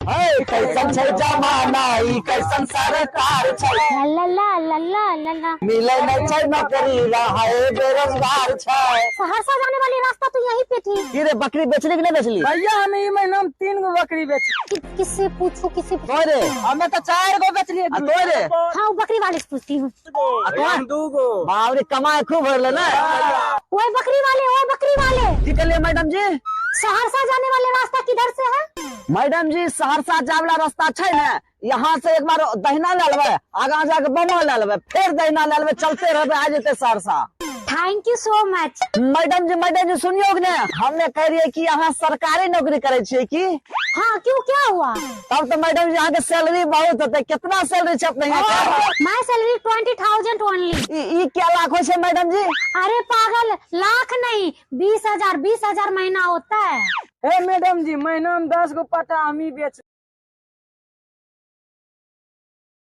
कैसन छै जमाना, ई कैसन सरकार छै, ला ला ला ला ला ला। मिले नहीं छै नौकरी, रहा बेरोजगार छै। सहरसा जाने वाली रास्ता तो यहीं पे थी। की रे बकरी बेचली कि नहीं बेचली? भैया हमें ये महीना में 3 गो बकरी बेची। किससे पूछो किससे पूछो? तो रे हमें तो 4 गो बेचली। तो रे हाँ वो बकरी वाले से पूछती हूँ। हम 2 गो। बावरी कमाए खूब भरल ना। वो बकरी वाले की कहलिए मैडम जी? सहरसा जाने वाले रास्ता किधर से है? मैडम जी सहरसा जावला रास्ता छै ने, यहाँ से एक बार दहिना ले लेबै, आगा जाके बमा ले लेबै, फिर दहिना ले लेबै, चलते रहबै, आ जेते Saharsa. Thank you so much. Madam ji सुनियो ने, हमने कह रही है कि यहाँ सरकारी नौकरी करे छियै की? हाँ क्यों, क्या हुआ? तब तो मैडम जी यहाँ के सैलरी बहुत होते, कितना सैलरी छै अपने यहाँ के? My salary 20,000 only. ई क्या लाख हो छै मैडम जी? अरे पागल, लाख नहीं 20,000 महीना होता है। हे मैडम जी, महीना में 10 गो पटा हम ही बेच